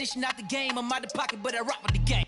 dishing out the game. I'm out the pocket, but I rock with the game.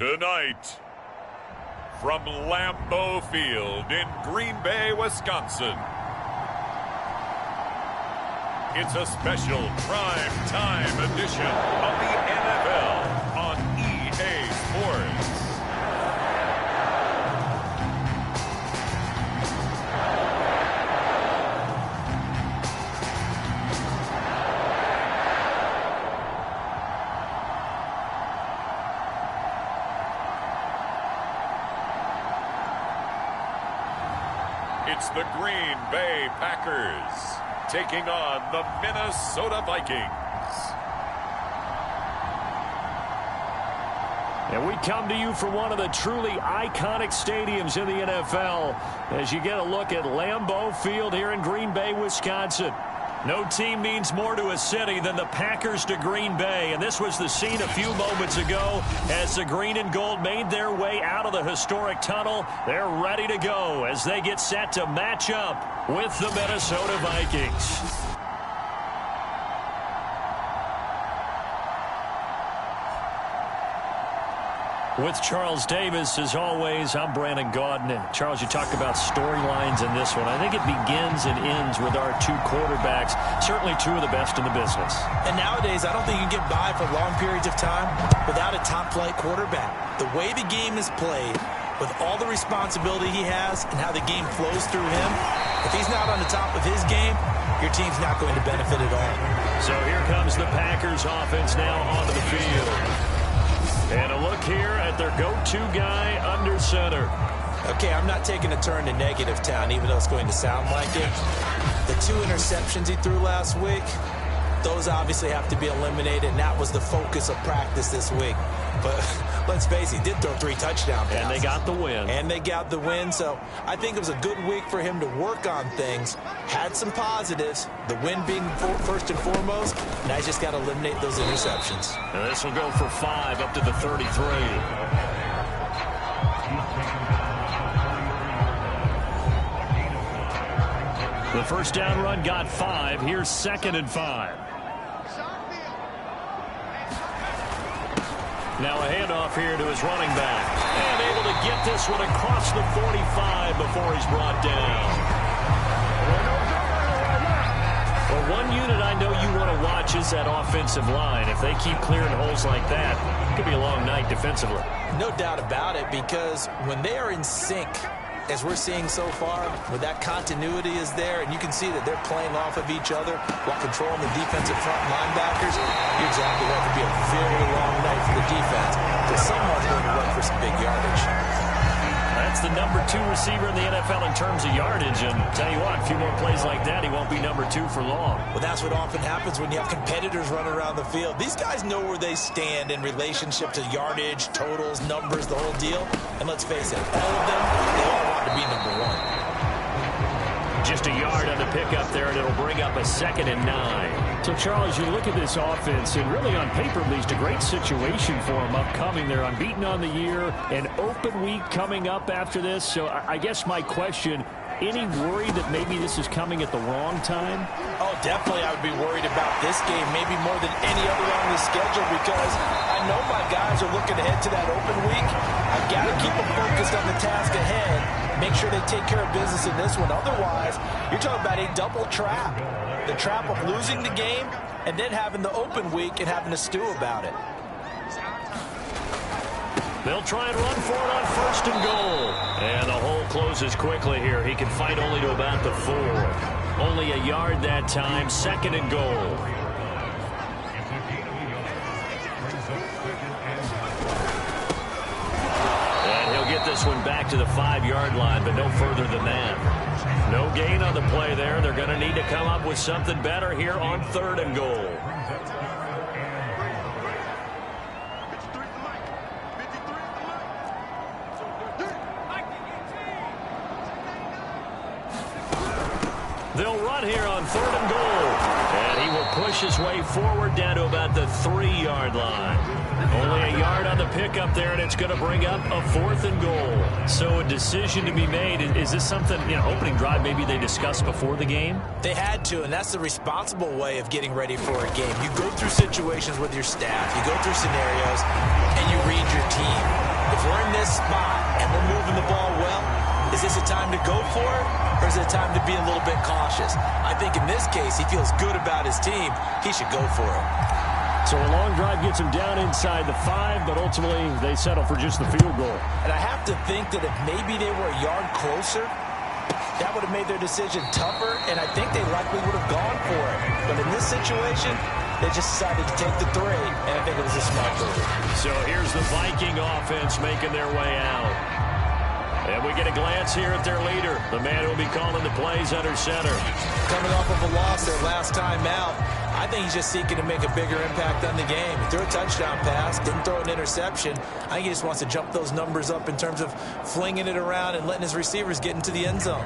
Tonight, from Lambeau Field in Green Bay, Wisconsin, it's a special prime time edition of the NFL on EA Sports. It's the Green Bay Packers taking on the Minnesota Vikings. And we come to you from one of the truly iconic stadiums in the NFL as you get a look at Lambeau Field here in Green Bay, Wisconsin. No team means more to a city than the Packers to Green Bay. And this was the scene a few moments ago as the green and gold made their way out of the historic tunnel. They're ready to go as they get set to match up with the Minnesota Vikings. With Charles Davis, as always, I'm Brandon Gaudin. Charles, you talked about storylines in this one. I think it begins and ends with our two quarterbacks, certainly two of the best in the business. And nowadays, I don't think you can get by for long periods of time without a top-flight quarterback. The way the game is played, with all the responsibility he has and how the game flows through him, if he's not on the top of his game, your team's not going to benefit at all. So here comes the Packers offense now onto the field. And a look here at their go-to guy under center. Okay, I'm not taking a turn to negative town, even though it's going to sound like it. The 2 interceptions he threw last week, those obviously have to be eliminated, and that was the focus of practice this week. But let's face it, he did throw 3 touchdown passes. And they got the win. And they got the win, so I think it was a good week for him to work on things. Had some positives, the win being first and foremost. Now he's just got to eliminate those interceptions. And this will go for 5 up to the 33. The first down run got 5. Here's 2nd and 5. Now a handoff here to his running back. And able to get this one across the 45 before he's brought down. Well, one unit I know you want to watch is that offensive line. If they keep clearing holes like that, it could be a long night defensively. No doubt about it, because when they are in sync, as we're seeing so far, when that continuity is there, and you can see that they're playing off of each other while controlling the defensive front linebackers, you're exactly right. It could be a very long night for the defense, because someone's going to run for some big yardage. That's the number 2 receiver in the NFL in terms of yardage, and tell you what, a few more plays like that, he won't be number 2 for long. Well, that's what often happens when you have competitors running around the field. These guys know where they stand in relationship to yardage, totals, numbers, the whole deal. And let's face it, all of them, they all want to be number 1. Just a yard on the pickup there, and it'll bring up a 2nd and 9. So, Charles, you look at this offense, and really on paper, at least, a great situation for them upcoming. They're unbeaten on the year, an open week coming up after this. So I guess my question, any worry that maybe this is coming at the wrong time? Oh, definitely I would be worried about this game, maybe more than any other on the schedule, because I know my guys are looking ahead to that open week. I've got to keep them focused on the task ahead, make sure they take care of business in this one. Otherwise, you're talking about a double trap. The trap of losing the game and then having the open week and having to stew about it. They'll try and run for it on 1st and goal. And the hole closes quickly here. He can fight only to about the 4. Only a yard that time, 2nd and goal. And he'll get this one back to the 5-yard line, but no further than that. No gain on the play there. They're going to need to come up with something better here on 3rd and goal. They'll run here on 3rd and goal. And he will push his way forward down to about the 3-yard line. Only a yard on the pickup there, and it's going to bring up a 4th and goal. So a decision to be made. Is this something, opening drive maybe they discussed before the game? They had to, and that's the responsible way of getting ready for a game. You go through situations with your staff, you go through scenarios, and you read your team. If we're in this spot and we're moving the ball well, is this a time to go for it, or is it a time to be a little bit cautious? I think in this case, he feels good about his team. He should go for it. So a long drive gets him down inside the 5, but ultimately they settle for just the field goal. And I have to think that if maybe they were a yard closer, that would have made their decision tougher, and I think they likely would have gone for it. But in this situation, they just decided to take the 3, and I think it was a smart move. So here's the Viking offense making their way out. And we get a glance here at their leader, the man who will be calling the plays under center. Coming off of a loss their last time out, I think he's just seeking to make a bigger impact on the game. He threw a touchdown pass, didn't throw an interception. I think he just wants to jump those numbers up in terms of flinging it around and letting his receivers get into the end zone.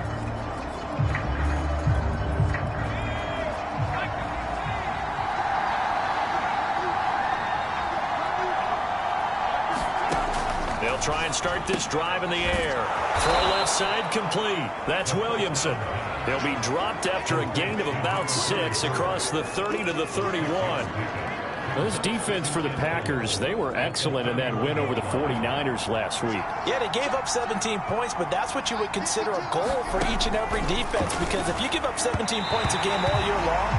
They'll try and start this drive in the air. Throw left side complete. That's Williamson. He'll be dropped after a gain of about 6 across the 30 to the 31. This defense for the Packers, they were excellent in that win over the 49ers last week. Yeah, they gave up 17 points, but that's what you would consider a goal for each and every defense, because if you give up 17 points a game all year long,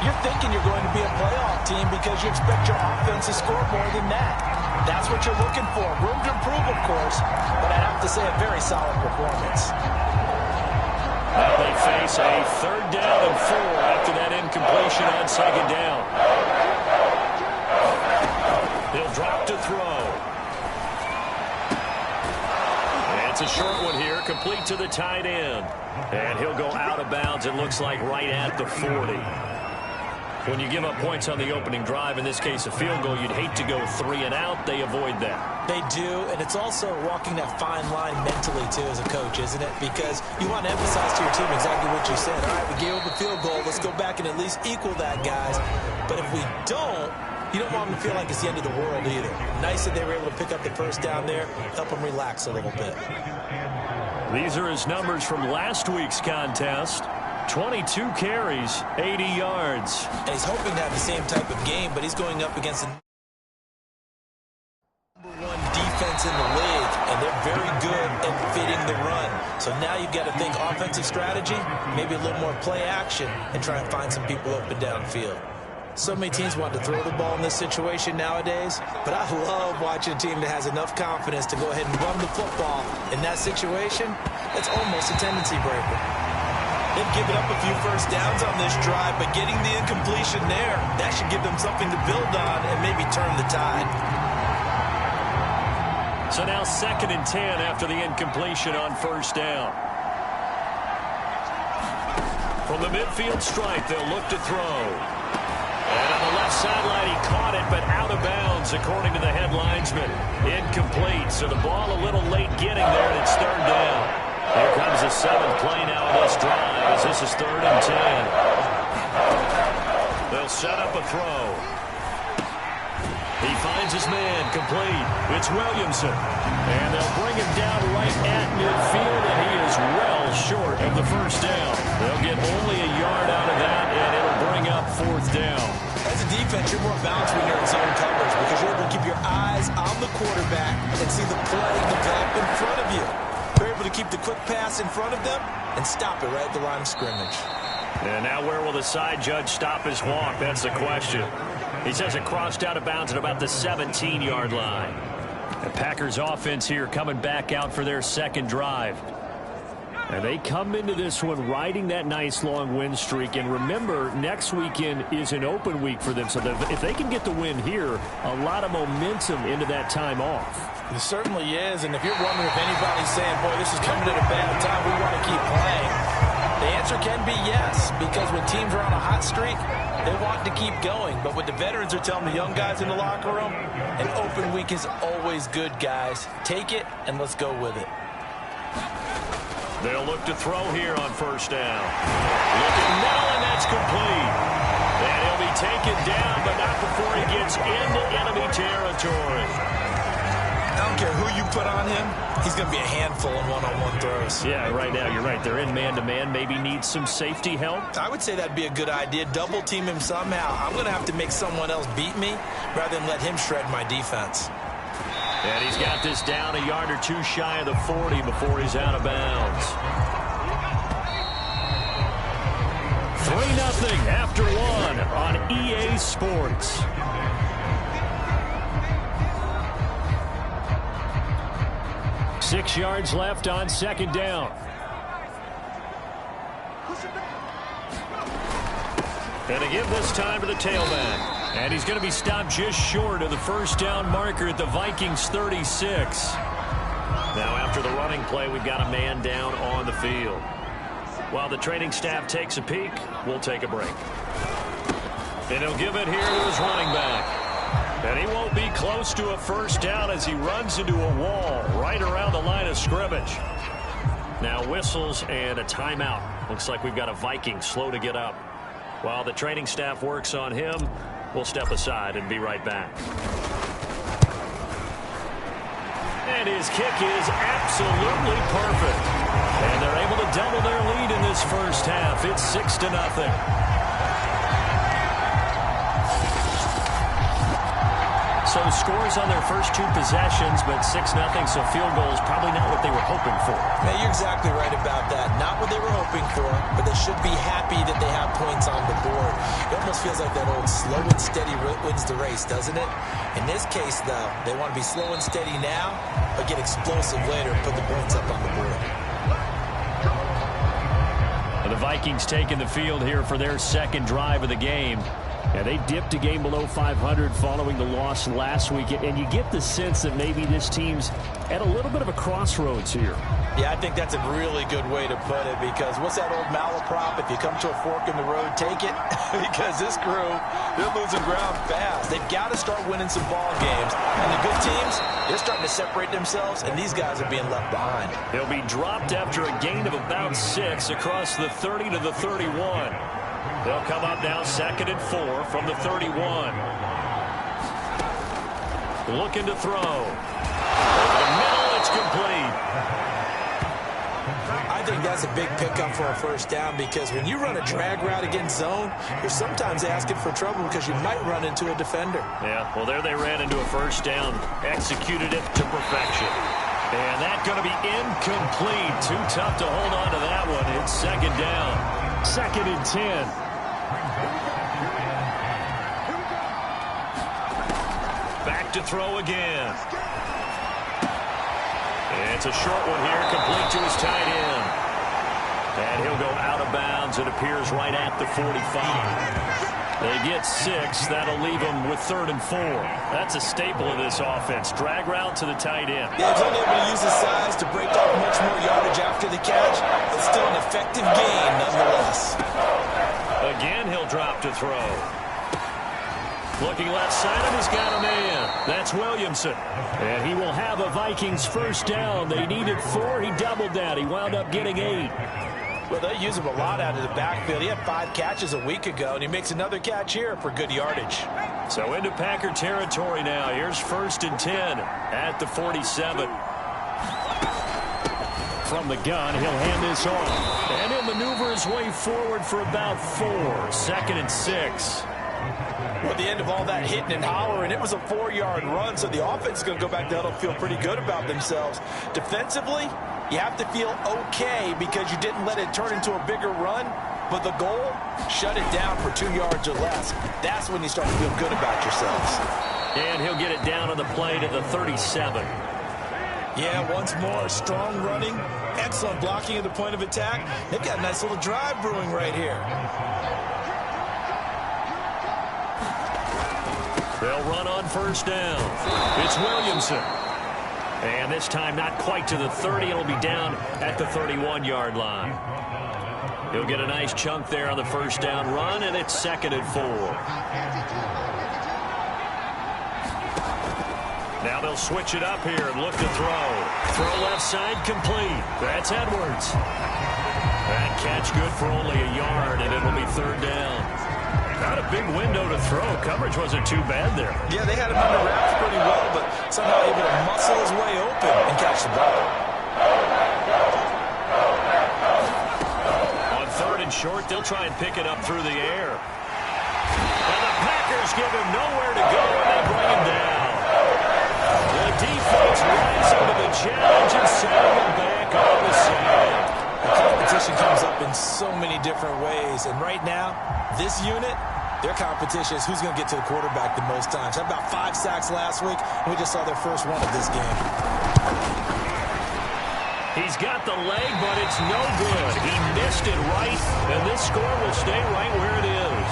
you're thinking you're going to be a playoff team because you expect your offense to score more than that. That's what you're looking for. Room to improve, of course, but I'd have to say a very solid performance. Now they face a 3rd down and 4 after that incompletion on 2nd down. He'll drop to throw. And it's a short one here, complete to the tight end. And he'll go out of bounds, it looks like, right at the 40. When you give up points on the opening drive, in this case a field goal, you'd hate to go 3 and out. They avoid that. They do, and it's also walking that fine line mentally, too, as a coach, isn't it? Because you want to emphasize to your team exactly what you said. All right, we gave up a field goal. Let's go back and at least equal that, guys. But if we don't, you don't want them to feel like it's the end of the world either. Nice that they were able to pick up the 1st down there, help them relax a little bit. These are his numbers from last week's contest. 22 carries, 80 yards. And he's hoping to have the same type of game, but he's going up against the #1 defense in the league, and they're very good at fitting the run. So now you've got to think offensive strategy, maybe a little more play action, and try and find some people up and downfield. So many teams want to throw the ball in this situation nowadays, but I love watching a team that has enough confidence to go ahead and run the football. In that situation, it's almost a tendency breaker. They've given up a few 1st downs on this drive, but getting the incompletion there, that should give them something to build on and maybe turn the tide. So now 2nd and 10 after the incompletion on 1st down. From the midfield stripe, they'll look to throw. And on the left sideline, he caught it, but out of bounds, according to the head linesman. Incomplete, so the ball a little late getting there, and it's 3rd down. Here comes the 7th play now of this drive, as this is 3rd and 10. They'll set up a throw. He finds his man, complete. It's Williamson. And they'll bring him down right at midfield, and he is well short of the 1st down. They'll get only a yard out of that, and it'll bring up 4th down. As a defense, you're more balanced when you're in zone coverage because you're able to keep your eyes on the quarterback and see the play develop in front of you. They're able to keep the quick pass in front of them and stop it right at the line of scrimmage. And now where will the side judge stop his walk? That's the question. He says it crossed out of bounds at about the 17-yard line. The Packers offense here coming back out for their 2nd drive. And they come into this one riding that nice long win streak. And remember, next weekend is an open week for them. So if they can get the win here, a lot of momentum into that time off. It certainly is. And if you're wondering if anybody's saying, boy, this is coming at a bad time, we want to keep playing, the answer can be yes. Because when teams are on a hot streak, they want to keep going. But what the veterans are telling the young guys in the locker room, an open week is always good, guys. Take it and let's go with it. They'll look to throw here on 1st down. Looking now, and that's complete. And he'll be taken down, but not before he gets into enemy territory. I don't care who you put on him, he's going to be a handful in one-on-one throws. Yeah, right now, you're right. They're in man-to-man. Maybe need some safety help. I would say that'd be a good idea. Double team him somehow. I'm going to have to make someone else beat me rather than let him shred my defense. And he's got this down a yard or two shy of the 40 before he's out of bounds. 3-0 after one on EA Sports. Six yards left on second down. And to give this time to the tailback. And he's going to be stopped just short of the first down marker at the Vikings 36. Now after the running play, we've got a man down on the field. While the training staff takes a peek, we'll take a break. And he'll give it here to his running back. And he won't be close to a first down as he runs into a wall right around the line of scrimmage. Now whistles and a timeout. Looks like we've got a Viking slow to get up. While the training staff works on him, we'll step aside and be right back. And his kick is absolutely perfect. And they're able to double their lead in this first half. It's 6-0. So scores on their first two possessions, but 6-0, so field goal is probably not what they were hoping for. Yeah, you're exactly right about that. Not what they were hoping for, but they should be happy that they have points on the board. It almost feels like that old slow and steady wins the race, doesn't it? In this case, though, they want to be slow and steady now, but get explosive later and put the points up on the board. The Vikings taking the field here for their second drive of the game. Yeah, they dipped a game below 500 following the loss last week, and you get the sense that maybe this team's at a little bit of a crossroads here. Yeah, I think that's a really good way to put it, because what's that old malaprop? If you come to a fork in the road, take it. Because this crew, they're losing ground fast. They've got to start winning some ball games. And the good teams, they're starting to separate themselves, and these guys are being left behind. They'll be dropped after a gain of about 6 across the 30 to the 31. They'll come up now 2nd and 4 from the 31. Looking to throw. Over the middle, it's complete. I think that's a big pickup for a first down, because when you run a drag route against zone, you're sometimes asking for trouble because you might run into a defender. Yeah, well, there they ran into a first down. Executed it to perfection. And that's going to be incomplete. Too tough to hold on to that one. It's second down. 2nd and 10. Back to throw again. It's a short one here, complete to his tight end. And he'll go out of bounds. It appears right at the 45. They get 6. That'll leave them with 3rd and 4. That's a staple of this offense. Drag route to the tight end. Yeah, he's only able to use his size to break off much more yardage after the catch, but still an effective gain nonetheless. Again, he'll drop to throw. Looking left side of, he's got a man. That's Williamson. And he will have a Vikings first down. They needed 4. He doubled that. He wound up getting 8. Well, they use him a lot out of the backfield. He had 5 catches a week ago, and he makes another catch here for good yardage. So into Packer territory now. Here's 1st and 10 at the 47. From the gun, he'll hand this off. And he'll maneuver his way forward for about 4. 2nd and 6. Well, at the end of all that hitting and hollering, it was a 4-yard run, so the offense is going to go back to huddle, feel pretty good about themselves. Defensively, you have to feel okay because you didn't let it turn into a bigger run, but the goal, shut it down for 2 yards or less. That's when you start to feel good about yourselves. And he'll get it down on the play to the 37. Yeah, once more, strong running, excellent blocking at the point of attack. They've got a nice little drive brewing right here. They'll run on first down. It's Williamson. And this time not quite to the 30. It'll be down at the 31-yard line. He'll get a nice chunk there on the first down run, and it's 2nd and 4. Now they'll switch it up here and look to throw. Throw left side, complete. That's Edwards. That catch good for only a yard, and it'll be 3rd down. Not a big window to throw. Coverage wasn't too bad there. Yeah, they had him under wraps pretty well, but somehow able to muscle his way open and catch the ball. On 3rd and short, they'll try and pick it up through the air. And the Packers give him nowhere to go, and they bring him down. The defense rising to the challenge and setting him back on the side. The competition comes up in so many different ways, and right now, this unit, their competition is who's going to get to the quarterback the most times. Had about 5 sacks last week, and we just saw their first one of this game. He's got the leg, but it's no good. He missed it right, and this score will stay right where it is.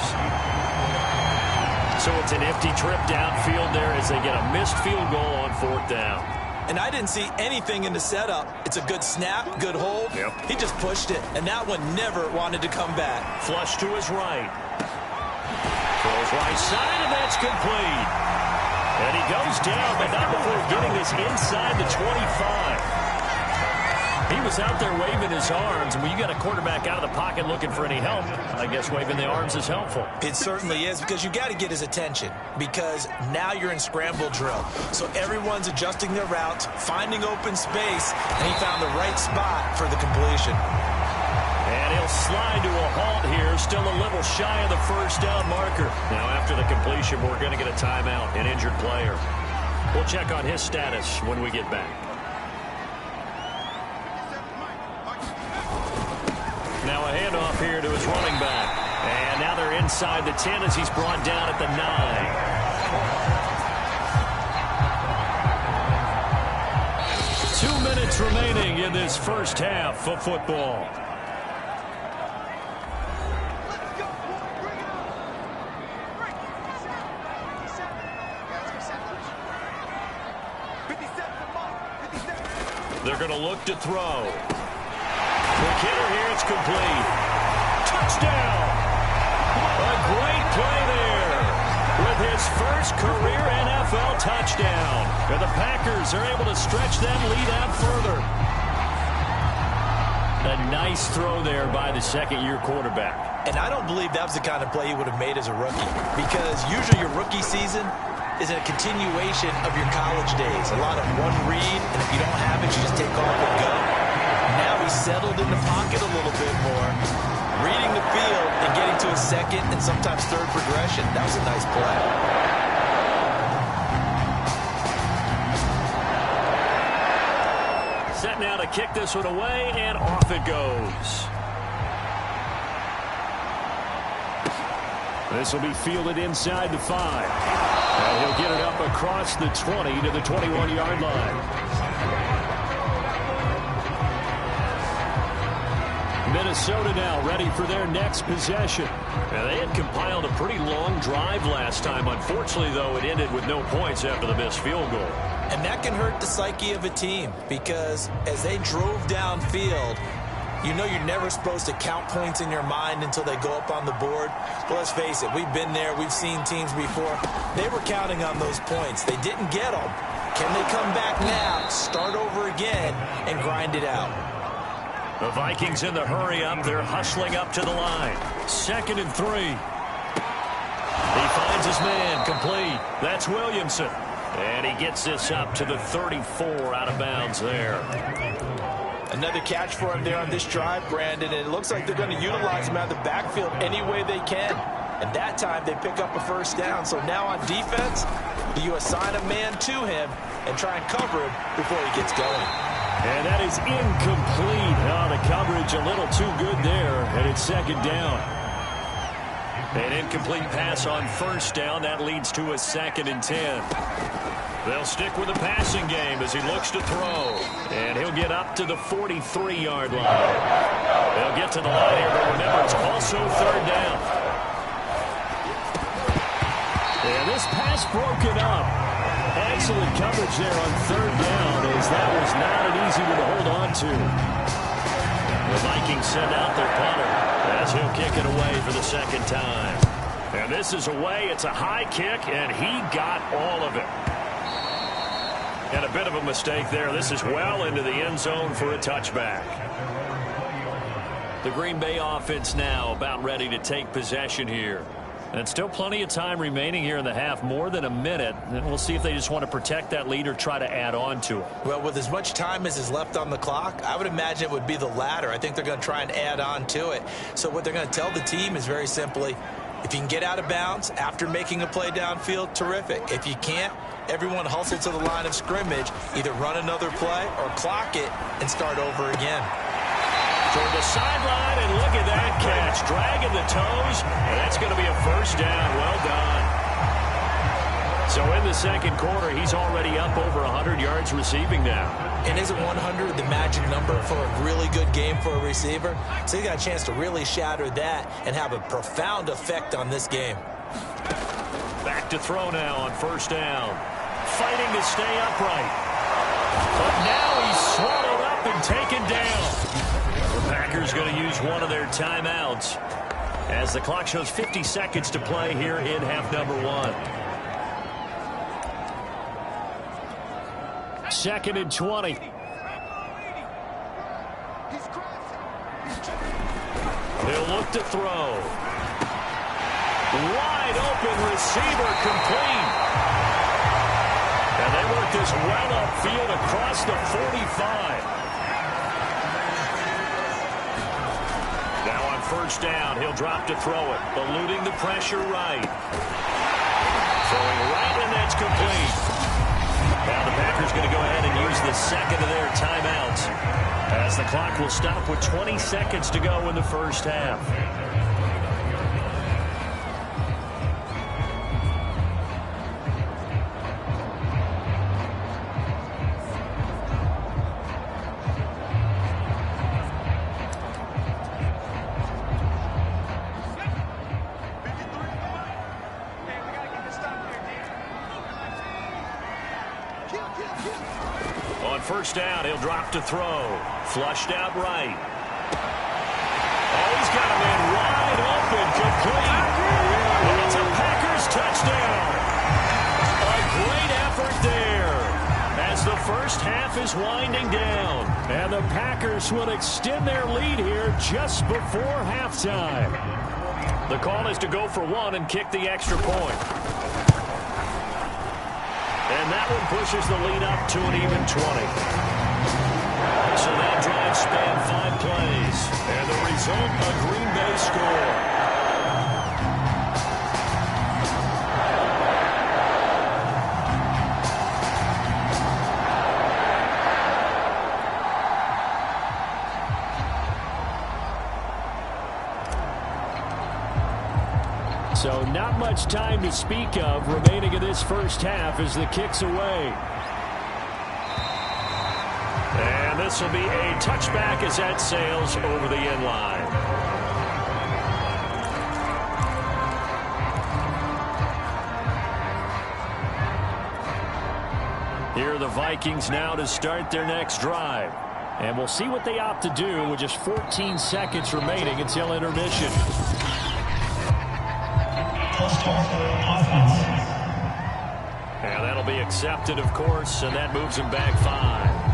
So it's an empty trip downfield there as they get a missed field goal on 4th down. And I didn't see anything in the setup. It's a good snap, good hold. Yep. He just pushed it, and that one never wanted to come back. Flush to his right. Throws right side, and that's complete. And he goes down, but not before getting this inside the 25. He was out there waving his arms, and when you got a quarterback out of the pocket looking for any help, I guess waving the arms is helpful. It certainly is, because you got to get his attention, because now you're in scramble drill. So everyone's adjusting their routes, finding open space, and he found the right spot for the completion. And he'll slide to a halt here, still a little shy of the 1st down marker. Now after the completion, we're going to get a timeout, an injured player. We'll check on his status when we get back. Now a handoff here to his running back. And now they're inside the 10 as he's brought down at the 9. 2 minutes remaining in this first half of football. They're going to look to throw. Quick hitter here, it's complete. Touchdown! A great play there with his first career NFL touchdown. And the Packers are able to stretch that lead out further. A nice throw there by the 2nd-year quarterback. And I don't believe that was the kind of play he would have made as a rookie, because usually your rookie season is a continuation of your college days. A lot of one read, and if you don't have it, you just take off and go. Now he's settled in the pocket a little bit more, reading the field and getting to his 2nd and sometimes 3rd progression. That was a nice play. Set now to kick this one away, and off it goes. This will be fielded inside the 5. And he'll get it up across the 20 to the 21-yard line. Minnesota now ready for their next possession. Now, they had compiled a pretty long drive last time. Unfortunately, though, it ended with no points after the missed field goal. And that can hurt the psyche of a team, because as they drove downfield, you know you're never supposed to count points in your mind until they go up on the board. But let's face it, we've been there. We've seen teams before. They were counting on those points. They didn't get them. Can they come back now, start over again, and grind it out? The Vikings in the hurry up. They're hustling up to the line. 2nd and 3. He finds his man, complete. That's Williamson. And he gets this up to the 34 out of bounds there. Another catch for him there on this drive, Brandon, and it looks like they're going to utilize him out of the backfield any way they can. And that time they pick up a 1st down. So now on defense, you assign a man to him and try and cover him before he gets going. And that is incomplete. Oh, the coverage a little too good there, and it's 2nd down. An incomplete pass on 1st down. That leads to a 2nd and 10. They'll stick with the passing game as he looks to throw. And he'll get up to the 43-yard line. They'll get to the line here, but remember, it's also 3rd down. And this pass broken up. Excellent coverage there on 3rd down, as that was not an easy one to hold on to. The Vikings send out their punter as he'll kick it away for the 2nd time. And this is away. It's a high kick, and he got all of it. And a bit of a mistake there. This is well into the end zone for a touchback. The Green Bay offense now about ready to take possession here. And still plenty of time remaining here in the half, more than a minute. And we'll see if they just want to protect that lead or try to add on to it. Well, with as much time as is left on the clock, I would imagine it would be the latter. I think they're going to try and add on to it. So what they're going to tell the team is very simply, if you can get out of bounds after making a play downfield, terrific. If you can't, everyone hustle to the line of scrimmage, either run another play or clock it and start over again. Toward the sideline, and look at that catch. Dragging the toes, and that's going to be a first down. Well done. So in the second quarter, he's already up over 100 yards receiving now. And isn't 100 the magic number for a really good game for a receiver? So he got a chance to really shatter that and have a profound effect on this game. Back to throw now on first down. Fighting to stay upright. But now he's swallowed up and taken down. The Packers going to use one of their timeouts as the clock shows 50 seconds to play here in half number one. 2nd and 20. He'll look to throw. Wide open receiver complete. And they work this well upfield across the 45. Now on first down, he'll drop to throw it, eluding the pressure right. Throwing right, and that's complete. Now the Packers going to go ahead and use the second of their timeouts as the clock will stop with 20 seconds to go in the first half. On first down, he'll drop to throw. Flushed out right. Oh, he's got a man wide open, complete. And it's a Packers touchdown. A great effort there as the first half is winding down. And the Packers will extend their lead here just before halftime. The call is to go for one and kick the extra point. And that one pushes the lead up to an even 20. So that drive spanned 5 plays. And the result, a Green Bay score. So not much time to speak of remaining in this first half as the kick's away. And this will be a touchback as that sails over the end line. Here are the Vikings now to start their next drive. And we'll see what they opt to do with just 14 seconds remaining until intermission. And that'll be accepted, of course, and that moves him back 5.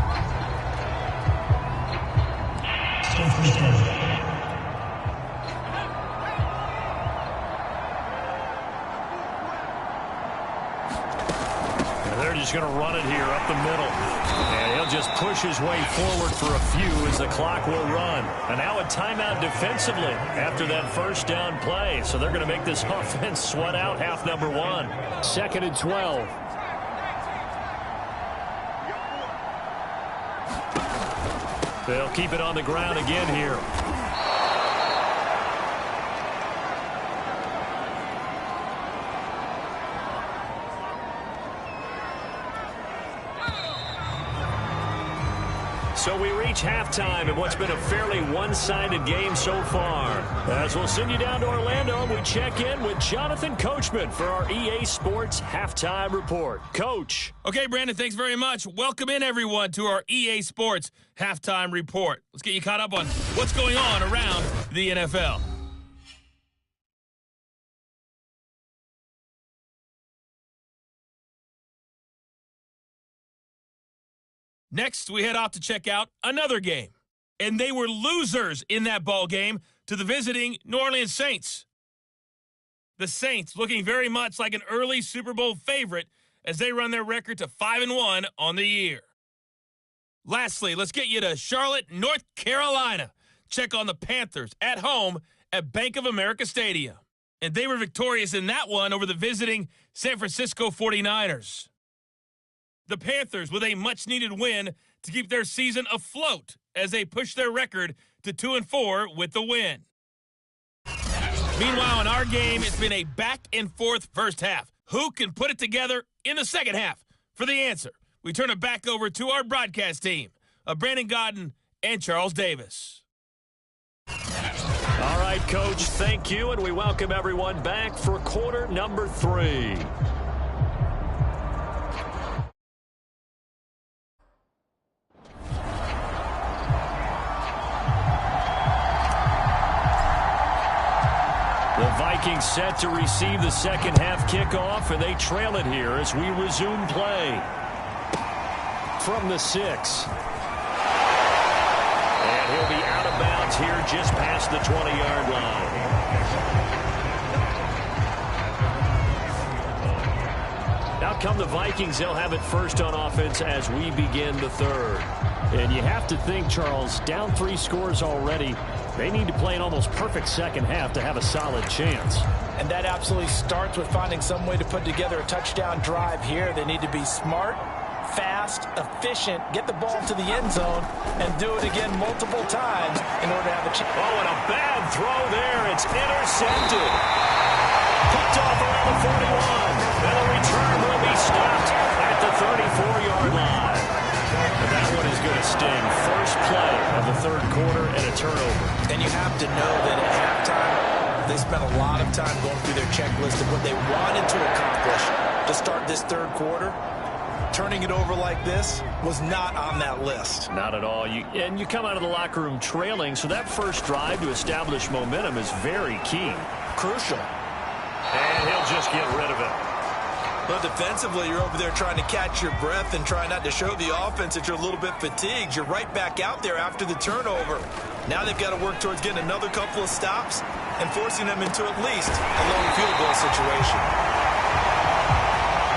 And they're just going to run it here up the middle. And he'll just push his way forward for a few as the clock will run. And now a timeout defensively after that first down play. So they're going to make this offense sweat out half number one. 2nd and 12. They'll keep it on the ground again here. So we reach halftime in what's been a fairly one-sided game so far. As we'll send you down to Orlando, and we check in with Jonathan Coachman for our EA Sports Halftime Report. Coach. Okay, Brandon, thanks very much. Welcome in, everyone, to our EA Sports Halftime Report. Let's get you caught up on what's going on around the NFL. Next, we head off to check out another game. And they were losers in that ball game to the visiting New Orleans Saints. The Saints looking very much like an early Super Bowl favorite as they run their record to 5-1 on the year. Lastly, let's get you to Charlotte, North Carolina. Check on the Panthers at home at Bank of America Stadium. And they were victorious in that one over the visiting San Francisco 49ers. The Panthers with a much-needed win to keep their season afloat as they push their record to 2-4 with the win. Meanwhile, in our game, it's been a back-and-forth first half. Who can put it together in the second half? For the answer, we turn it back over to our broadcast team of Brandon Godden and Charles Davis. All right, Coach, thank you, and we welcome everyone back for quarter number 3. The Vikings set to receive the second half kickoff, and they trail it here as we resume play. From the 6. And he'll be out of bounds here just past the 20-yard line. Now come the Vikings. They'll have it first on offense as we begin the third. And you have to think, Charles, down 3 scores already. They need to play an almost perfect second half to have a solid chance. And that absolutely starts with finding some way to put together a touchdown drive here. They need to be smart, fast, efficient, get the ball to the end zone, and do it again multiple times in order to have a chance. Oh, and a bad throw there. It's intercepted. Picked off around the 41. And the return will be stopped at the 34-yard line. And that one is going to sting. First play of the third quarter and a turnover. And you have to know that at halftime, they spent a lot of time going through their checklist of what they wanted to accomplish to start this third quarter. Turning it over like this was not on that list. Not at all. And you come out of the locker room trailing, so that first drive to establish momentum is very key. Crucial. And he'll just get rid of it. But defensively, you're over there trying to catch your breath and try not to show the offense that you're a little bit fatigued. You're right back out there after the turnover. Now they've got to work towards getting another couple of stops and forcing them into at least a lone field goal situation.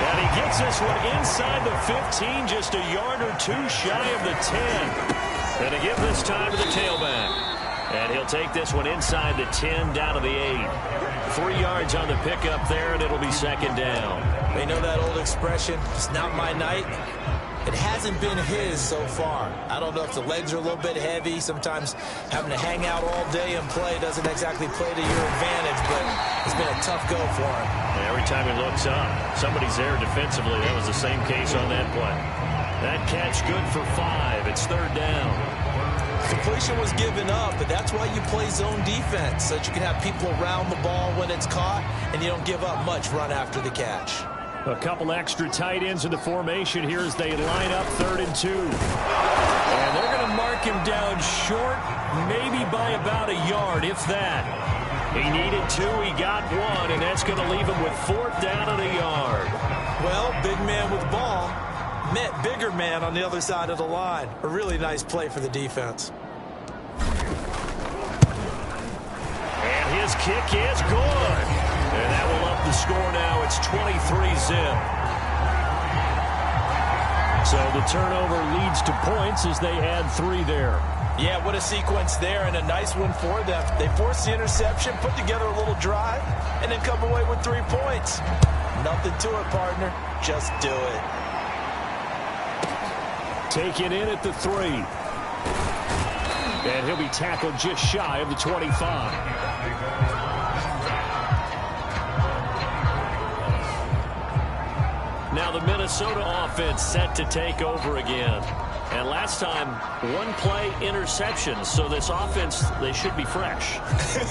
And he gets this one inside the 15, just a yard or two shy of the 10. And to give this time to the tailback. And he'll take this one inside the 10, down to the 8. 3 yards on the pickup there, and it'll be second down. They know that old expression, it's not my night. It hasn't been his so far. I don't know if the legs are a little bit heavy. Sometimes having to hang out all day and play doesn't exactly play to your advantage, but it's been a tough go for him. Every time he looks up, somebody's there defensively. That was the same case on that play. That catch good for 5. It's third down. Completion was given up, but that's why you play zone defense, so that you can have people around the ball when it's caught, and you don't give up much run after the catch. A couple extra tight ends in the formation here as they line up 3rd and 2. And they're going to mark him down short, maybe by about a yard, if that. He needed 2, he got 1, and that's going to leave him with 4th down and a yard. Well, big man with ball met bigger man on the other side of the line. A really nice play for the defense. And his kick is good. And that will up the score now. It's 23-zip. So the turnover leads to points as they add 3 there. Yeah, what a sequence there, and a nice one for them. They forced the interception, put together a little drive, and then come away with 3 points. Nothing to it, partner. Just do it. Taken in at the 3. And he'll be tackled just shy of the 25. Now the Minnesota offense set to take over again. And last time, 1 play interception. So this offense, they should be fresh.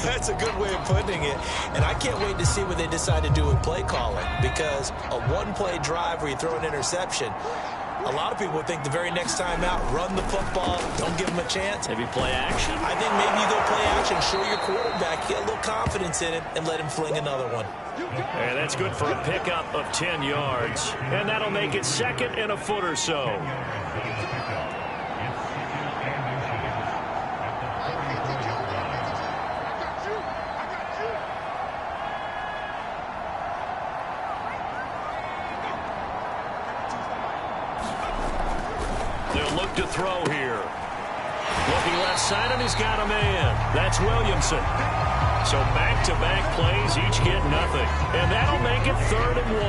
That's a good way of putting it. And I can't wait to see what they decide to do with play calling. Because a 1-play drive where you throw an interception, a lot of people would think the very next time out, run the football, don't give them a chance. Maybe play action? I think maybe you go play action, show your quarterback, get a little confidence in it, and let him fling another one. And that's good for a pickup of 10 yards. And that'll make it 2nd and a foot or so. They'll look to throw here. Looking left side, and he's got a man. That's Williamson. So back-to-back plays, each get nothing. And that'll make it 3rd and 1.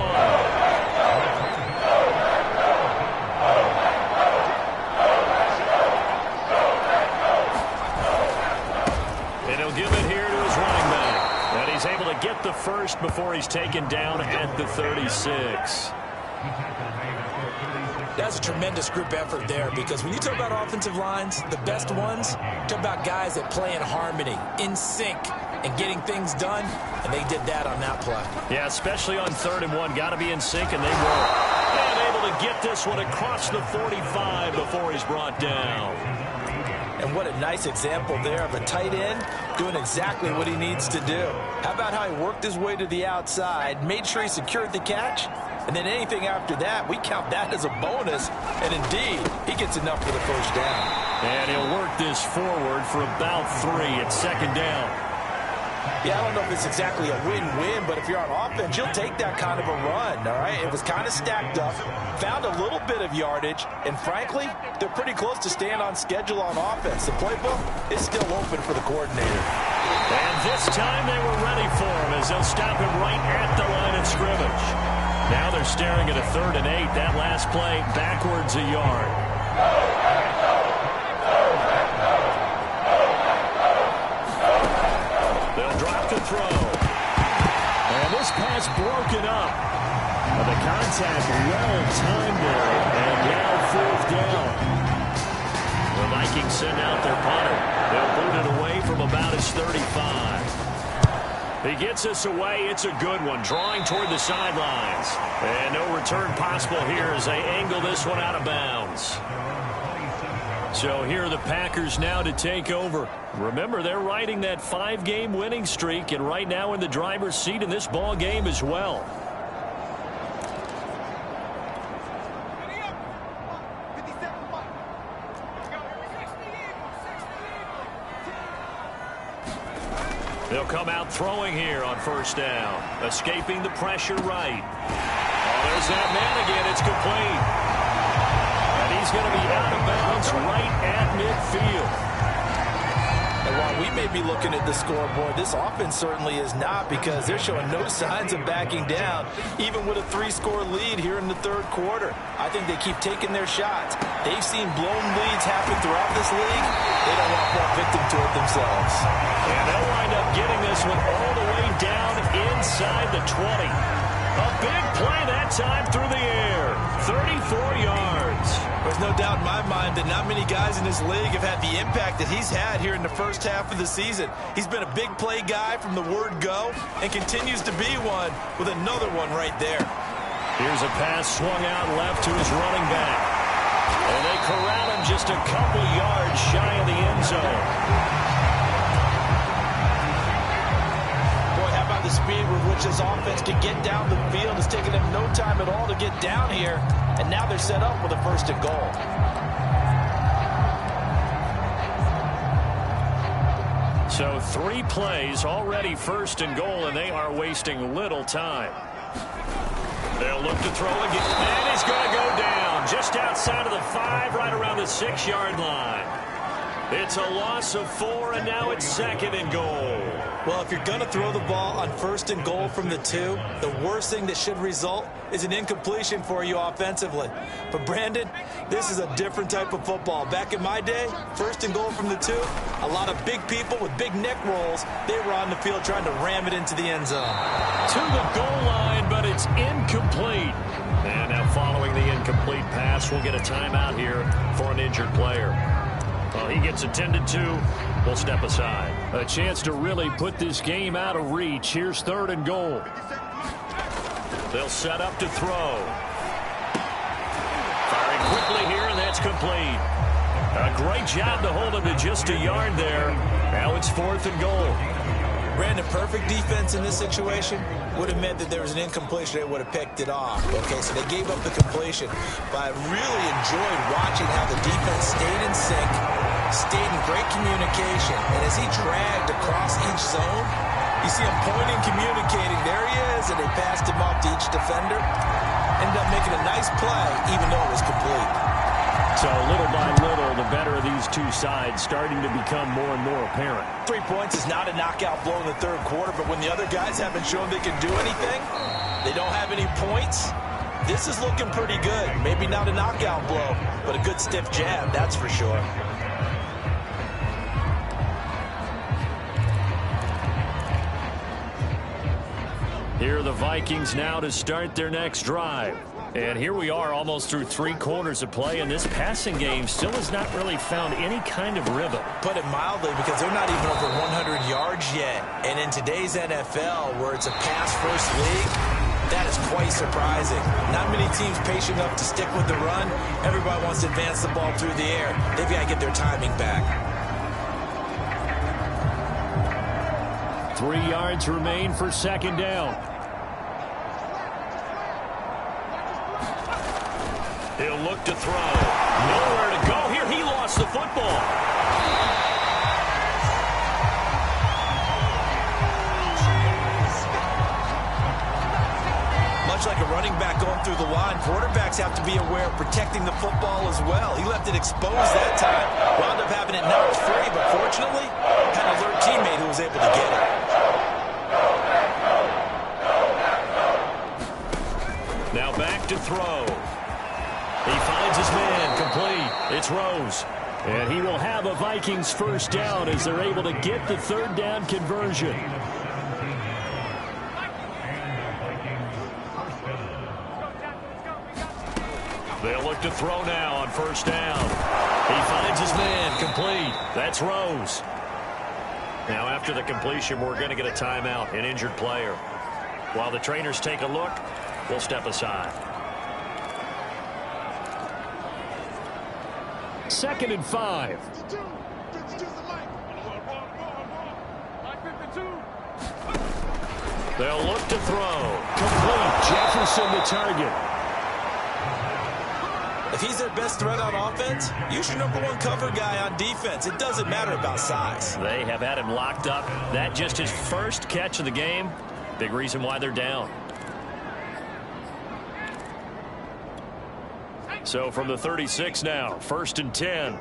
And he'll give it here to his running back. And he's able to get the first before he's taken down at the 36. That's a tremendous group effort there, because when you talk about offensive lines, the best ones, talk about guys that play in harmony, in sync, and getting things done, and they did that on that play. Yeah, especially on 3rd and 1. Got to be in sync, and they were. And able to get this one across the 45 before he's brought down. And what a nice example there of a tight end doing exactly what he needs to do. How about how he worked his way to the outside, made sure he secured the catch, and then anything after that, we count that as a bonus. And indeed, he gets enough for the first down. And he'll work this forward for about 3 at 2nd down. Yeah, I don't know if it's exactly a win-win, but if you're on offense, you'll take that kind of a run, all right? It was kind of stacked up, found a little bit of yardage, and frankly, they're pretty close to staying on schedule on offense. The playbook is still open for the coordinator. And this time they were ready for him as they'll stop him right at the line of scrimmage. Now they're staring at a 3rd and 8. That last play backwards a yard. They'll drop the throw. And this pass broken up. The contact well-timed there. And now 4th down. The Vikings send out their punter. They'll boot it away from about his 35. He gets this away. It's a good one. Drawing toward the sidelines. And no return possible here as they angle this one out of bounds. So here are the Packers now to take over. Remember, they're riding that 5-game winning streak, and right now in the driver's seat in this ball game as well. They'll come out throwing here on 1st down. Escaping the pressure right. Oh, there's that man again. It's complete. And he's going to be out of bounds right at midfield. And while we may be looking at the scoreboard, this offense certainly is not, because they're showing no signs of backing down, even with a 3-score lead here in the 3rd quarter. I think they keep taking their shots. They've seen blown leads happen throughout this league. They don't want to fall victim to it themselves. And they'll wind up getting this one all the way down inside the 20. A big play that time through the air. 34 yards. There's no doubt in my mind that not many guys in this league have had the impact that he's had here in the first half of the season. He's been a big play guy from the word go and continues to be one with another one right there. Here's a pass swung out left to his running back. And they corral him just a couple yards shy of the end zone. Boy, how about the speed with which this offense can get down the field? It's taken them no time at all to get down here. And now they're set up with a 1st and goal. So 3 plays, already 1st and goal, and they are wasting little time. They'll look to throw again, and he's going to go down just outside of the 5, right around the 6-yard line. It's a loss of 4, and now it's 2nd and goal. Well, if you're going to throw the ball on 1st and goal from the 2, the worst thing that should result is an incompletion for you offensively. But, Brandon, this is a different type of football. Back in my day, 1st and goal from the 2, a lot of big people with big neck rolls, they were on the field trying to ram it into the end zone. To the goal line, but it's incomplete. And now following the incomplete pass, we'll get a timeout here for an injured player. Well, he gets attended to. We'll step aside. A chance to really put this game out of reach. Here's 3rd and goal. They'll set up to throw. Firing quickly here, and that's complete. A great job to hold him to just a yard there. Now it's 4th and goal. Brandon, perfect defense in this situation would have meant that there was an incompletion. They would have picked it off. Okay, so they gave up the completion. But I really enjoyed watching how the defense stayed in sync, stayed in great communication. And as he dragged across each zone, you see him pointing, communicating. There he is, and they passed him off to each defender. Ended up making a nice play, even though it was complete. So little by little, the better of these two sides starting to become more and more apparent. 3 points is not a knockout blow in the third quarter, but when the other guys haven't shown they can do anything, they don't have any points, this is looking pretty good. Maybe not a knockout blow, but a good stiff jab, that's for sure. Here are the Vikings now to start their next drive. And here we are almost through 3 quarters of play, and this passing game still has not really found any kind of rhythm. Put it mildly, because they're not even over 100 yards yet. And in today's NFL, where it's a pass-first league, that is quite surprising. Not many teams patient enough to stick with the run. Everybody wants to advance the ball through the air. They've got to get their timing back. 3 yards remain for second down. He'll look to throw. Nowhere to go here. He lost the football. Much like a running back going through the line, quarterbacks have to be aware of protecting the football as well. He left it exposed that time. Wound up having it knocked free, but fortunately, had an alert teammate who was able to get it. Now back to throw. He finds his man, complete. It's Rose. And he will have a Vikings first down as they're able to get the third down conversion. They'll look to throw now on first down. He finds his man, complete. That's Rose. Now after the completion, we're going to get a timeout, an injured player. While the trainers take a look, we'll step aside. 2nd and 5. They'll look to throw. Complete. Jefferson the target. If he's their best threat on offense, use your #1 cover guy on defense. It doesn't matter about size. They have had him locked up. That just his first catch of the game. Big reason why they're down. So from the 36 now, 1st and 10.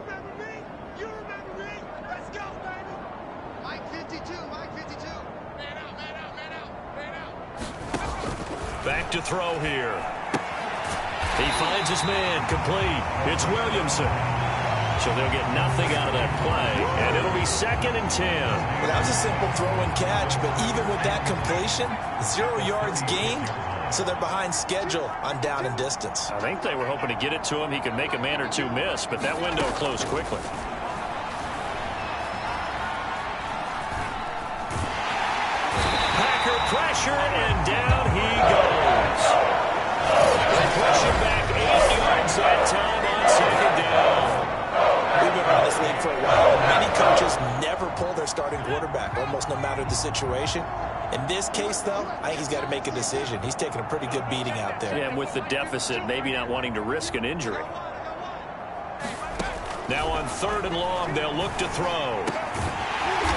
Back to throw here. He finds his man, complete. It's Williamson. So they'll get nothing out of that play, and it'll be 2nd and 10. Well, that was a simple throw and catch, but even with that completion, 0 yards gained, so they're behind schedule on down and distance. I think they were hoping to get it to him. He could make a man or two miss, but that window closed quickly. Packer pressure, and down he goes. They push him back 8 yards that time on 2nd down. We've been around this league for a while, and many coaches never pull their starting quarterback, almost no matter the situation. In this case, though, I think he's got to make a decision. He's taking a pretty good beating out there. Yeah, and with the deficit, maybe not wanting to risk an injury. Now on 3rd and long, they'll look to throw.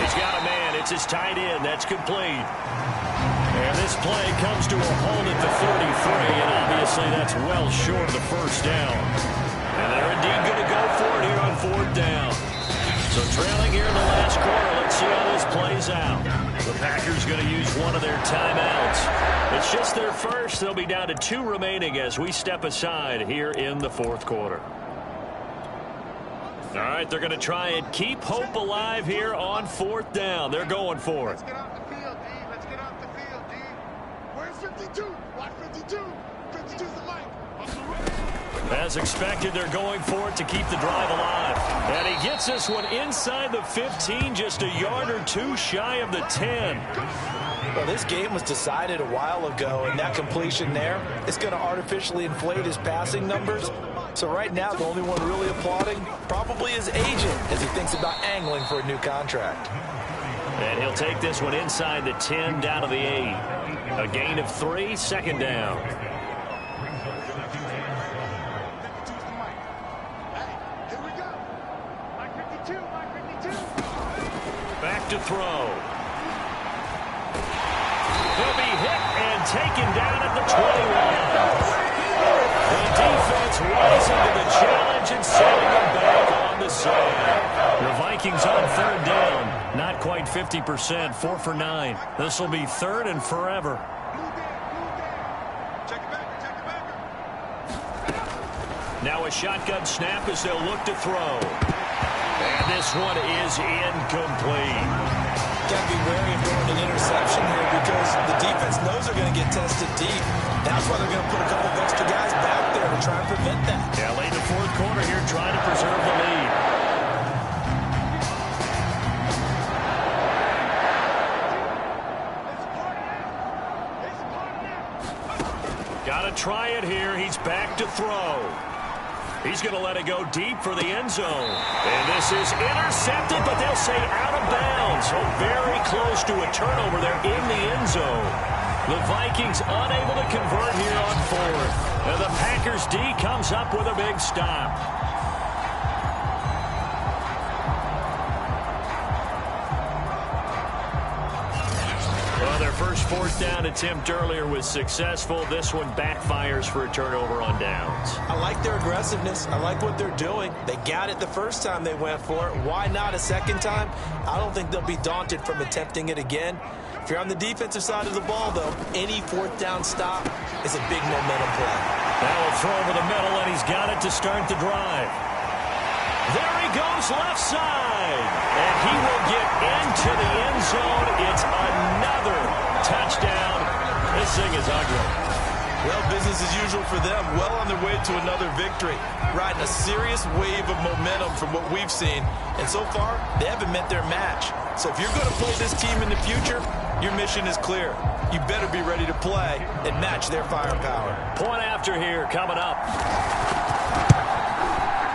He's got a man. It's his tight end. That's complete. And this play comes to a halt at the 33, and obviously that's well short of the first down. And they're indeed going to go for it here on 4th down. So trailing here in the last quarter, let's see how this plays out. The Packers going to use one of their timeouts. It's just their first. They'll be down to 2 remaining as we step aside here in the 4th quarter. All right, they're going to try and keep hope alive here on 4th down. They're going for it. Let's get off the field, D. Let's get off the field, D. Where's 52? Watch 52. 52's the mic. As expected, they're going for it to keep the drive alive. And he gets this one inside the 15, just a yard or 2 shy of the 10. Well, this game was decided a while ago, and that completion there is going to artificially inflate his passing numbers. So right now, the only one really applauding probably his agent as he thinks about angling for a new contract. And he'll take this one inside the 10 down to the 8. A gain of 3, 2nd down. Back to throw. He'll be hit and taken down at the 21. The defense rising to the challenge and Vikings on third down. Not quite 50%, 4 for 9. This will be third and forever. Now a shotgun snap as they'll look to throw. And this one is incomplete. Got to be wary of throwing an interception here because the defense knows they're going to get tested deep. That's why they're going to put a couple of extra guys back there to try and prevent that. Yeah, late in the fourth quarter here trying to preserve the lead. Got to try it here. He's back to throw. He's going to let it go deep for the end zone. And this is intercepted, but they'll say out of bounds. So very close to a turnover there in the end zone. The Vikings unable to convert here on fourth. And the Packers D comes up with a big stop. Well, their first fourth down attempt earlier was successful. This one backfires for a turnover on downs. I like their aggressiveness. I like what they're doing. They got it the first time they went for it. Why not a second time? I don't think they'll be daunted from attempting it again. If you're on the defensive side of the ball, though, any fourth down stop is a big momentum play. Now a throw over the middle, and he's got it to start the drive. There he goes left side. And he will get into the end zone. It's another touchdown. This thing is ugly. Well, business as usual for them. Well on their way to another victory. Riding a serious wave of momentum from what we've seen. And so far, they haven't met their match. So if you're going to play this team in the future, your mission is clear. You better be ready to play and match their firepower. Point after here coming up.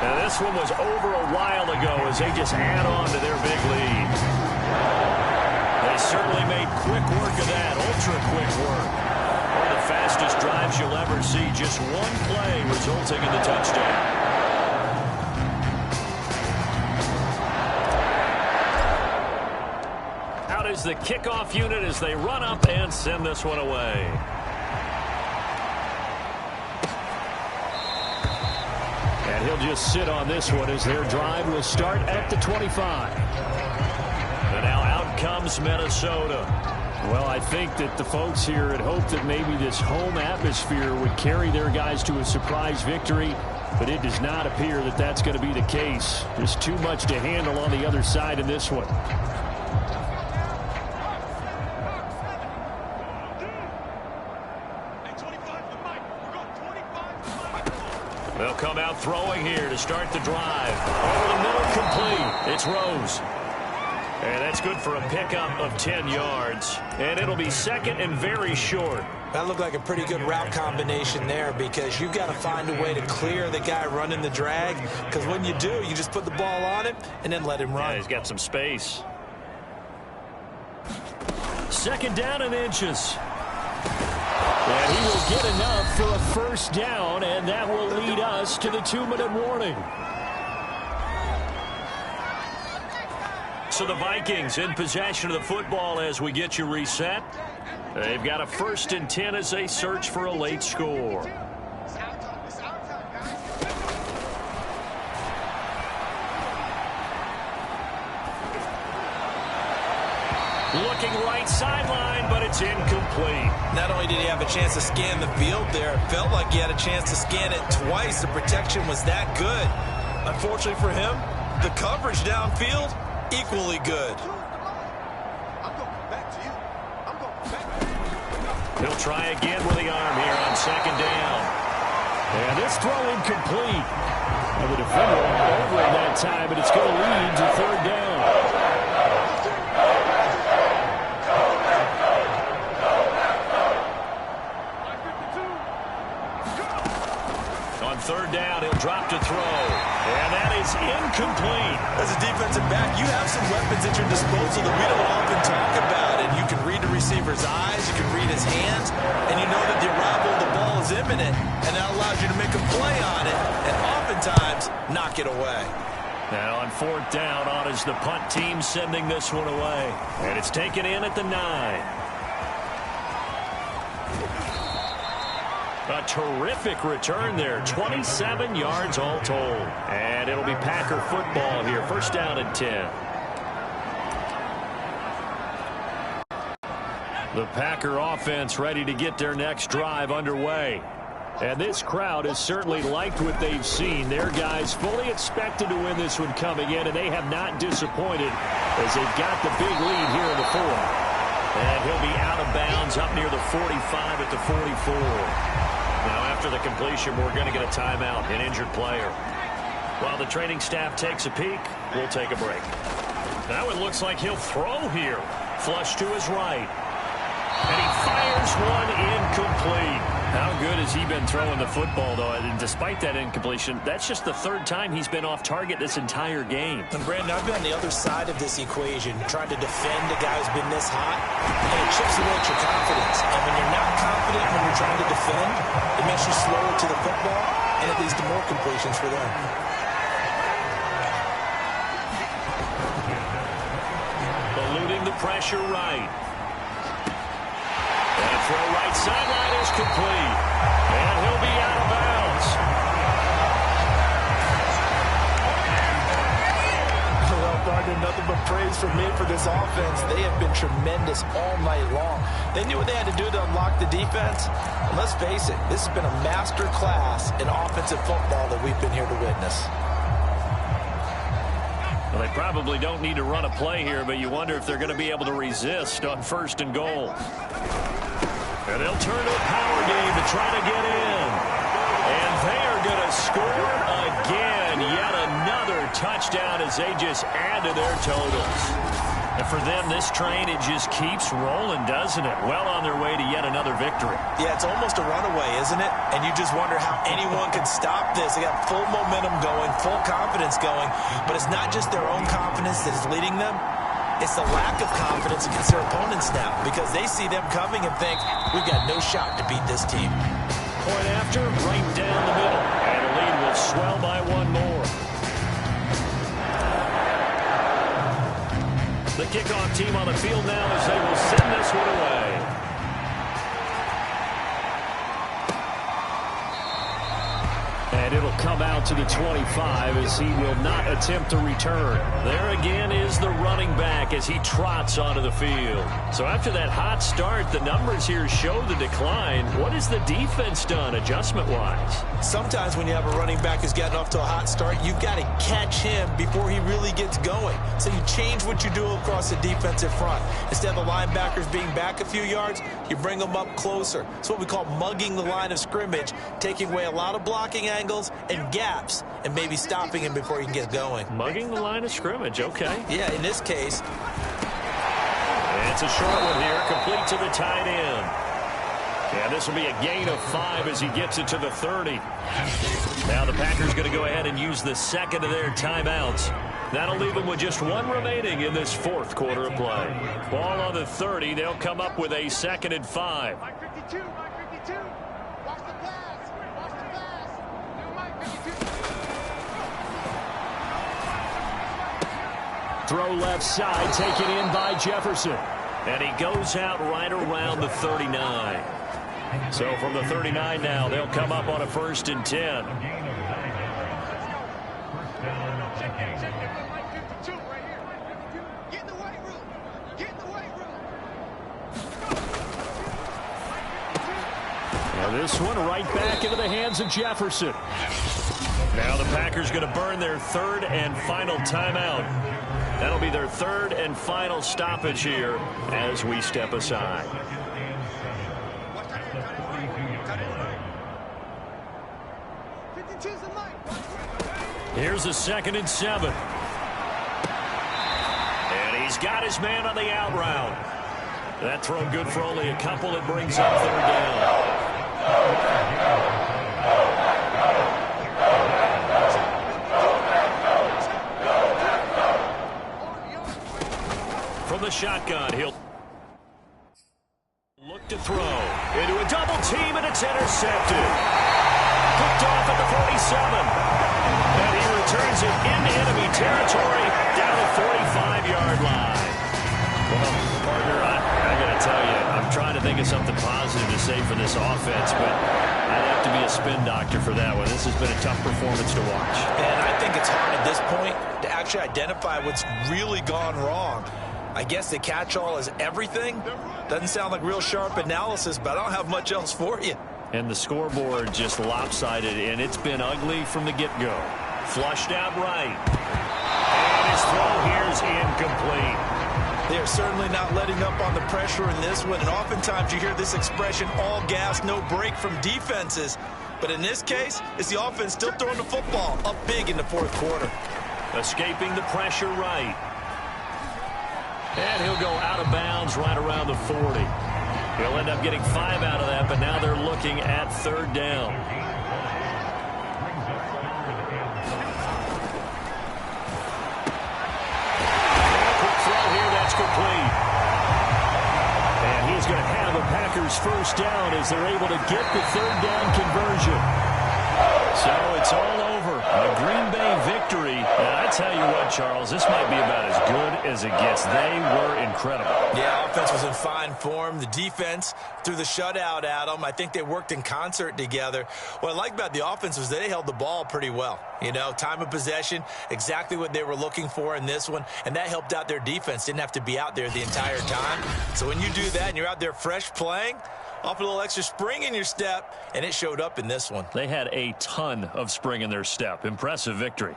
Now this one was over a while ago as they just add on to their big lead. They certainly made quick work of that, ultra quick work. One of the fastest drives you'll ever see, just one play resulting in the touchdown. Out is the kickoff unit as they run up and send this one away. And he'll just sit on this one as their drive will start at the 25. And now out comes Minnesota. Well, I think that the folks here had hoped that maybe this home atmosphere would carry their guys to a surprise victory, but it does not appear that that's going to be the case. Just too much to handle on the other side in this one. They'll come out throwing here to start the drive. Over the middle, complete. It's Rose. And that's good for a pickup of 10 yards. And it'll be second and very short. That looked like a pretty good route combination there because you've got to find a way to clear the guy running the drag. Because when you do, you just put the ball on him and then let him run. Yeah, he's got some space. Second down and inches. And he will get enough for a first down, and that will lead us to the 2-minute warning. So the Vikings in possession of the football as we get you reset. They've got a 1st and 10 as they search for a late score. Looking right sideline, but it's incomplete. Not only did he have a chance to scan the field there, it felt like he had a chance to scan it twice. The protection was that good. Unfortunately for him, the coverage downfield, equally good. He'll try again with the arm here on second down. And this throw incomplete. And the defender all over it that time, but it's going to lead to third down. On third down, he'll drop to throw. And that is incomplete. As a defensive back, you have some weapons at your disposal that we don't often talk about. And you can read the receiver's eyes, you can read his hands, and you know that the arrival of the ball is imminent. And that allows you to make a play on it and oftentimes knock it away. Now on fourth down, on is the punt team sending this one away. And it's taken in at the 9. A terrific return there. 27 yards all told. And it'll be Packer football here. First down and 10. The Packer offense ready to get their next drive underway. And this crowd has certainly liked what they've seen. Their guys fully expected to win this one coming in, and they have not disappointed as they've got the big lead here in the fourth. And he'll be out of bounds up near the 45 at the 44. Now, after the completion, we're going to get a timeout, an injured player. While the training staff takes a peek, we'll take a break. Now it looks like he'll throw here. Flush to his right. And he fires one incomplete. How good has he been throwing the football, though? And despite that incompletion, that's just the third time he's been off target this entire game. And Brandon, I've been on the other side of this equation, trying to defend a guy who's been this hot, and it chips away at your confidence. And when you're not confident when you're trying to defend, it makes you slower to the football, and it leads to more completions for them. Eluding the pressure right. Throw right sideline is complete. And he'll be out of bounds. Well, Gardner, nothing but praise from me for this offense. They have been tremendous all night long. They knew what they had to do to unlock the defense. And let's face it, this has been a master class in offensive football that we've been here to witness. Well, they probably don't need to run a play here, but you wonder if they're going to be able to resist on first and goal. And they'll turn to a power game to try to get in. And they are going to score again. Yet another touchdown as they just add to their totals. And for them, this train, it just keeps rolling, doesn't it? Well on their way to yet another victory. Yeah, it's almost a runaway, isn't it? And you just wonder how anyone can stop this. They got full momentum going, full confidence going. But it's not just their own confidence that is leading them. It's the lack of confidence against their opponents now, because they see them coming and think, we've got no shot to beat this team. Point after, right down the middle. And the lead will swell by one more. The kickoff team on the field now as they will send this one away. And it'll come out to the 25 as he will not attempt to return. There again is the running back as he trots onto the field. So after that hot start, the numbers here show the decline. What has the defense done adjustment-wise? Sometimes when you have a running back who's gotten off to a hot start, you've got to catch him before he really gets going. So you change what you do across the defensive front. Instead of the linebackers being back a few yards, you bring them up closer. It's what we call mugging the line of scrimmage, taking away a lot of blocking angles and gaps, and maybe stopping him before he can get going. Mugging the line of scrimmage, okay. Yeah, in this case. And it's a short one here, complete to the tight end. And this will be a gain of 5 as he gets it to the 30. Now the Packers going to go ahead and use the second of their timeouts. That'll leave them with just one remaining in this fourth quarter of play. Ball on the 30. They'll come up with a 2nd and 5. Mike 52, Mike 52. Watch the pass. Watch the pass. Do Mike 52. Throw left side, taken in by Jefferson. And he goes out right around the 39. So from the 39 now, they'll come up on a 1st and 10. Now this one right back into the hands of Jefferson. Now the Packers going to burn their 3rd and final timeout. That'll be their 3rd and final stoppage here as we step aside. Here's a 2nd and 7. And he's got his man on the out route. That throw good for only a couple. It brings up 3rd down. From the shotgun, he'll look to throw into a double team, and it's intercepted. Picked off at the 47. And he returns it into enemy territory down the 45-yard line. Well, partner, I got to tell you, I'm trying to think of something positive to say for this offense, but I'd have to be a spin doctor for that one. This has been a tough performance to watch. And I think it's hard at this point to actually identify what's really gone wrong. I guess the catch-all is everything. Doesn't sound like real sharp analysis, but I don't have much else for you. And the scoreboard just lopsided, and it's been ugly from the get-go. Flushed out right. And his throw here is incomplete. They are certainly not letting up on the pressure in this one, and oftentimes you hear this expression, all gas, no break from defenses. But in this case, it's the offense still throwing the football up big in the fourth quarter. Escaping the pressure right. And he'll go out of bounds right around the 40. He'll end up getting 5 out of that, but now they're looking at third down. Quick throw here, that's complete. And he's going to have a Packers first down as they're able to get the third down conversion. So it's all over. A Green Bay victory. And I tell you what, Charles, this might be about as good as it gets. They were incredible. Yeah, offense was in fine form. The defense threw the shutout at them. I think they worked in concert together. What I like about the offense was they held the ball pretty well. You know, time of possession, exactly what they were looking for in this one, and that helped out their defense. Didn't have to be out there the entire time. So when you do that and you're out there fresh playing, off a little extra spring in your step, and it showed up in this one. They had a ton of spring in their step. Impressive victory.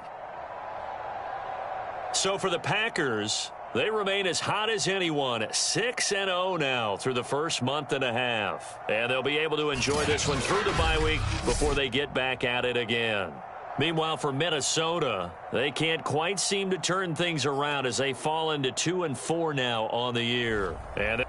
So for the Packers, they remain as hot as anyone, 6-0 now through the first month and a half. And they'll be able to enjoy this one through the bye week before they get back at it again. Meanwhile, for Minnesota, they can't quite seem to turn things around as they fall into 2-4 now on the year. And